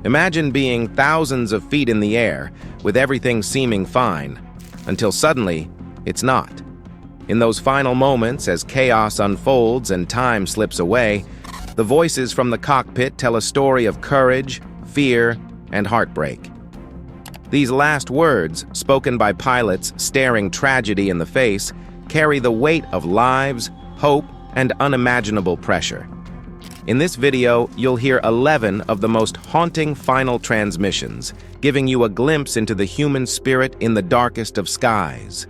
Imagine being thousands of feet in the air, with everything seeming fine, until suddenly, it's not. In those final moments, as chaos unfolds and time slips away, the voices from the cockpit tell a story of courage, fear, and heartbreak. These last words, spoken by pilots staring tragedy in the face, carry the weight of lives, hope, and unimaginable pressure. In this video, you'll hear 11 of the most haunting final transmissions, giving you a glimpse into the human spirit in the darkest of skies.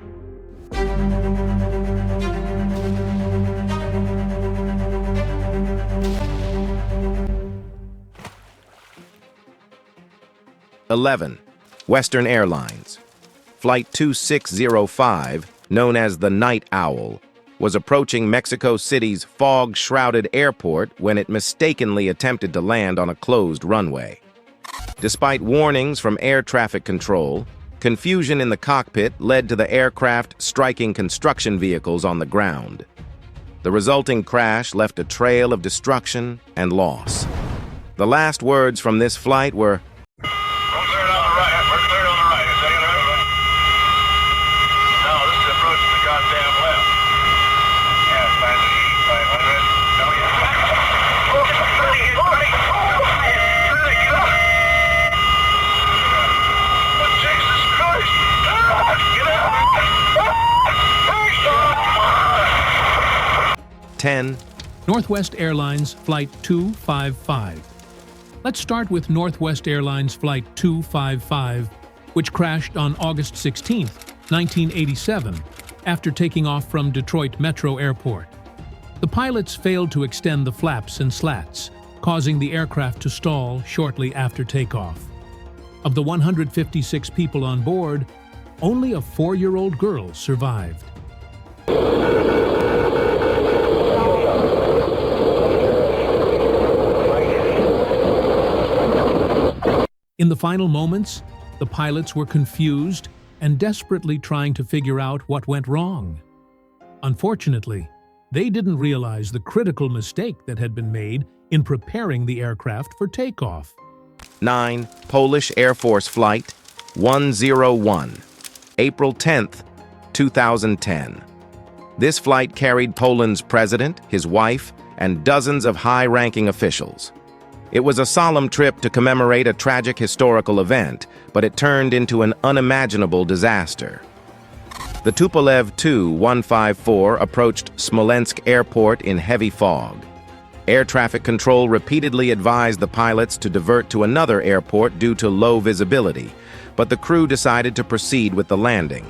Western Airlines. Flight 2605, known as the Night Owl, was approaching Mexico City's fog-shrouded airport when it mistakenly attempted to land on a closed runway. Despite warnings from air traffic control, confusion in the cockpit led to the aircraft striking construction vehicles on the ground. The resulting crash left a trail of destruction and loss. The last words from this flight were, Northwest Airlines Flight 255. Let's start with Northwest Airlines Flight 255, which crashed on August 16, 1987, after taking off from Detroit Metro Airport. The pilots failed to extend the flaps and slats, causing the aircraft to stall shortly after takeoff. Of the 156 people on board, only a 4-year-old girl survived. In the final moments, the pilots were confused and desperately trying to figure out what went wrong. Unfortunately, they didn't realize the critical mistake that had been made in preparing the aircraft for takeoff. Polish Air Force Flight 101, April 10, 2010. This flight carried Poland's president, his wife, and dozens of high-ranking officials. It was a solemn trip to commemorate a tragic historical event, but it turned into an unimaginable disaster. The Tupolev Tu-154 approached Smolensk Airport in heavy fog. Air traffic control repeatedly advised the pilots to divert to another airport due to low visibility, but the crew decided to proceed with the landing.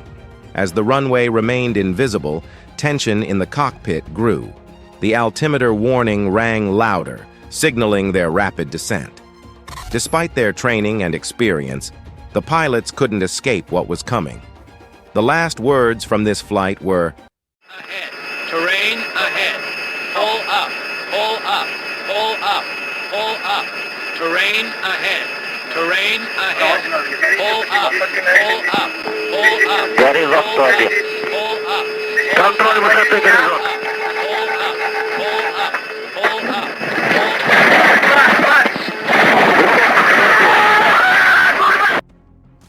As the runway remained invisible, tension in the cockpit grew. The altimeter warning rang louder, signaling their rapid descent. Despite their training and experience, the pilots couldn't escape what was coming. The last words from this flight were, "Ahead, terrain ahead, pull up, pull up, pull up, pull up, terrain ahead, terrain ahead, pull up, pull up, pull up, pull up, control высоты горизонт.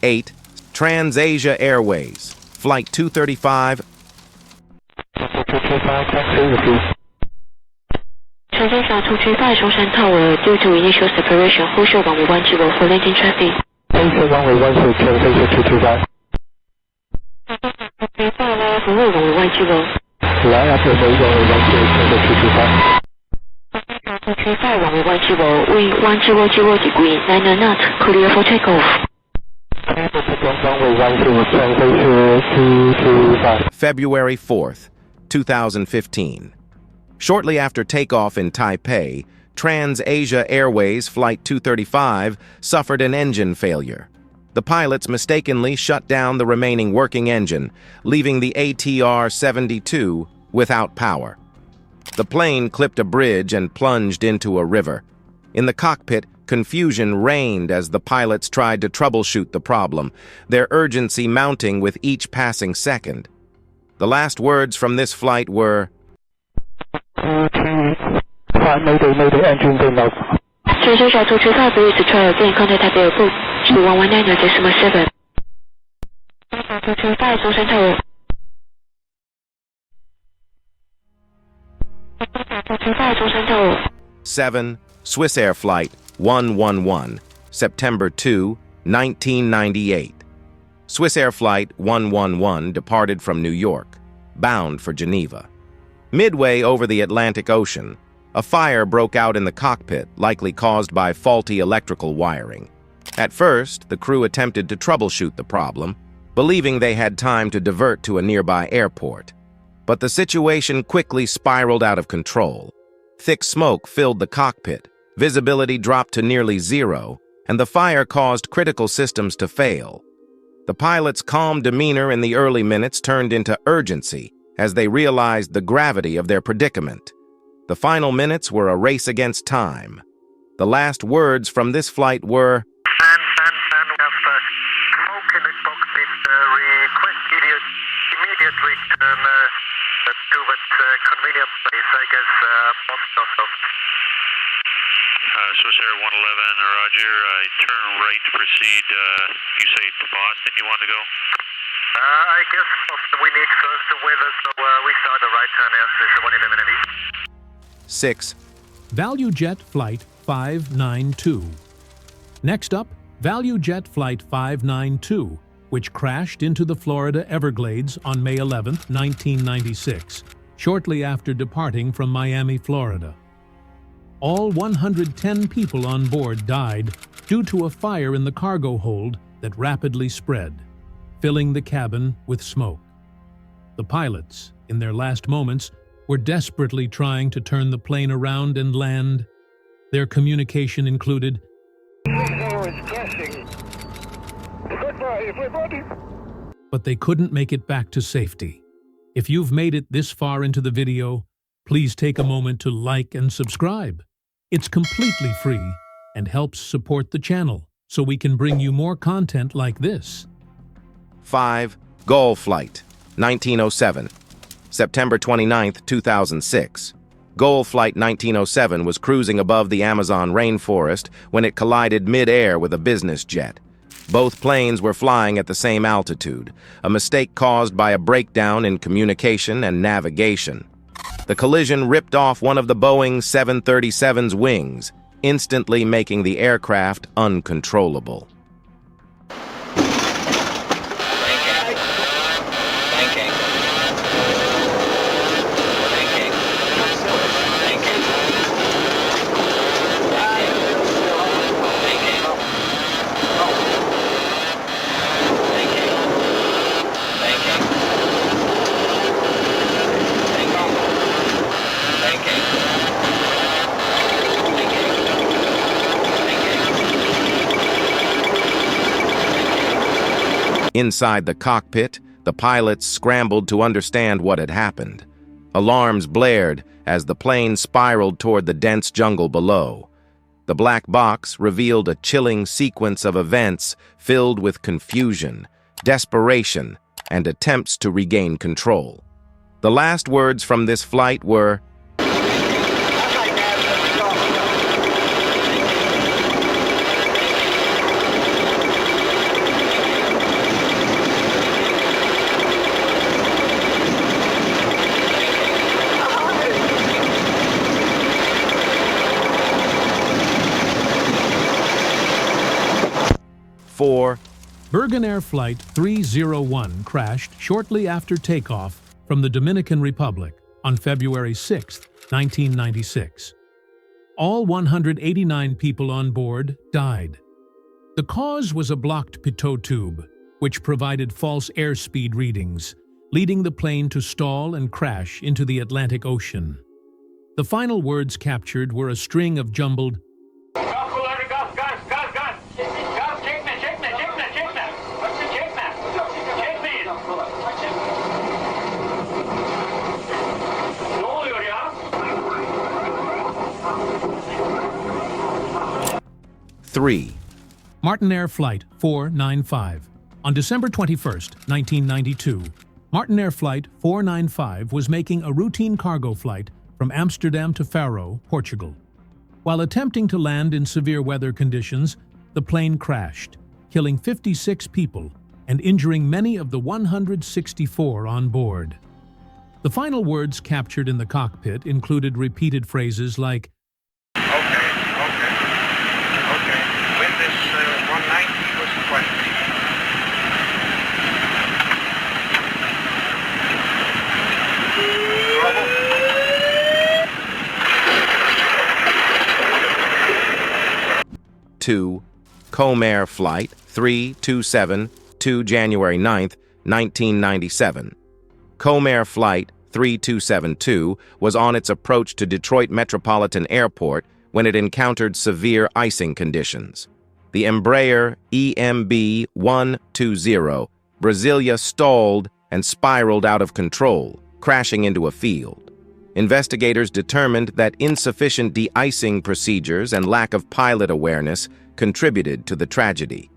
8. TransAsia Airways, Flight 235. TransAsia 235 Zhongshan Tower, due to initial separation, hold short runway 10 for landing traffic. Runway 10, TransAsia 235. 服务 runway 10. 来啊，准备runway 10, TransAsia 235. 235 runway 10, wind 100 degree, 9 knot, clear for takeoff. February 4th, 2015. Shortly after takeoff in Taipei, TransAsia Airways Flight 235 suffered an engine failure. The pilots mistakenly shut down the remaining working engine, leaving the ATR-72 without power. The plane clipped a bridge and plunged into a river. In the cockpit, confusion reigned as the pilots tried to troubleshoot the problem, their urgency mounting with each passing second. The last words from this flight were, Mayday, engines in Treasure 235, please try again. Contact Taipei Airport, G119.7. 235, 中山Tower. 235, 中山Tower. 7. Swiss Air Flight 111, September 2, 1998. Swiss Air Flight 111 departed from New York, bound for Geneva. Midway over the Atlantic Ocean, a fire broke out in the cockpit, likely caused by faulty electrical wiring. At first, the crew attempted to troubleshoot the problem, believing they had time to divert to a nearby airport. But the situation quickly spiraled out of control. Thick smoke filled the cockpit, visibility dropped to nearly zero, and the fire caused critical systems to fail. The pilots' calm demeanor in the early minutes turned into urgency as they realized the gravity of their predicament. The final minutes were a race against time. The last words from this flight were, We have smoke in the cockpit. Request immediate return to that convenient place, I guess, Moscow. Swiss Air 111, roger. Turn right to proceed. You say to Boston you want to go? I guess we need first the weather, so we start the right turn as this 111 East. 6. ValueJet Flight 592. Next up, ValueJet Flight 592, which crashed into the Florida Everglades on May 11, 1996, shortly after departing from Miami, Florida. All 110 people on board died due to a fire in the cargo hold that rapidly spread, filling the cabin with smoke. The pilots, in their last moments, were desperately trying to turn the plane around and land. Their communication included, but they couldn't make it back to safety. If you've made it this far into the video, please take a moment to like and subscribe. It's completely free and helps support the channel so we can bring you more content like this. 5. Gull Flight 1907, September 29, 2006. Gull Flight 1907 was cruising above the Amazon rainforest when it collided mid-air with a business jet. Both planes were flying at the same altitude, a mistake caused by a breakdown in communication and navigation. The collision ripped off one of the Boeing 737's wings, instantly making the aircraft uncontrollable. Inside the cockpit, the pilots scrambled to understand what had happened. Alarms blared as the plane spiraled toward the dense jungle below. The black box revealed a chilling sequence of events filled with confusion, desperation, and attempts to regain control. The last words from this flight were, Bergen Air Flight 301 crashed shortly after takeoff from the Dominican Republic on February 6, 1996. All 189 people on board died. The cause was a blocked pitot tube, which provided false airspeed readings, leading the plane to stall and crash into the Atlantic Ocean. The final words captured were a string of jumbled, "3. Martin Air Flight 495. On December 21, 1992, Martin Air Flight 495 was making a routine cargo flight from Amsterdam to Faro, Portugal. While attempting to land in severe weather conditions, the plane crashed, killing 56 people and injuring many of the 164 on board. The final words captured in the cockpit included repeated phrases like, Okay. When this 190 was 20. Trouble? 2. Comair Flight 3272, January 9th, 1997. Comair Flight 3272 was on its approach to Detroit Metropolitan Airport when it encountered severe icing conditions. The Embraer EMB 120 Brasilia stalled and spiraled out of control, crashing into a field. Investigators determined that insufficient de-icing procedures and lack of pilot awareness contributed to the tragedy.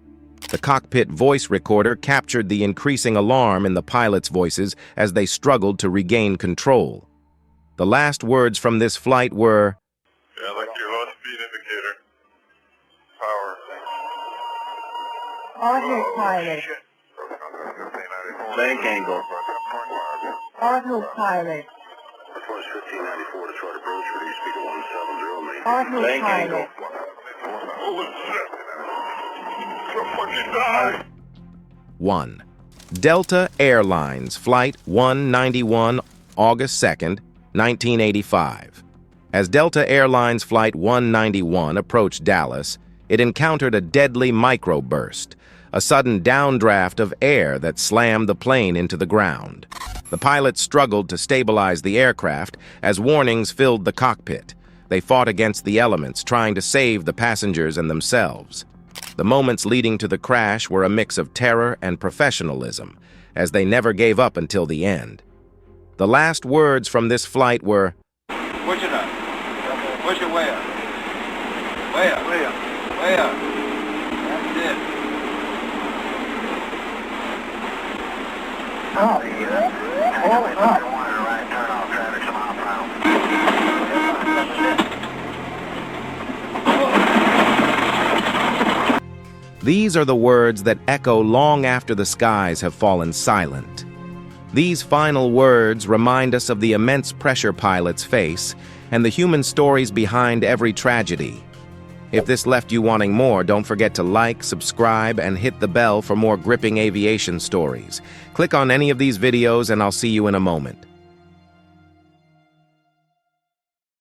The cockpit voice recorder captured the increasing alarm in the pilots' voices as they struggled to regain control. The last words from this flight were, Yeah, like your low speed indicator. Power. Autopilot. Bank angle. Autopilot. Force 1594 Detroit approach, reduce speed to 170, Autopilot. 1. Delta Airlines Flight 191, August 2nd, 1985. As Delta Airlines Flight 191 approached Dallas, it encountered a deadly microburst, a sudden downdraft of air that slammed the plane into the ground. The pilots struggled to stabilize the aircraft as warnings filled the cockpit. They fought against the elements, trying to save the passengers and themselves. The moments leading to the crash were a mix of terror and professionalism, as they never gave up until the end. The last words from this flight were, Push it up. Push it way up. Way up. Way up. Way up. That's it. Up. Hold up. right turn off traffic, some mile per hour. These are the words that echo long after the skies have fallen silent. These final words remind us of the immense pressure pilots face and the human stories behind every tragedy. If this left you wanting more, don't forget to like, subscribe, and hit the bell for more gripping aviation stories. Click on any of these videos and I'll see you in a moment.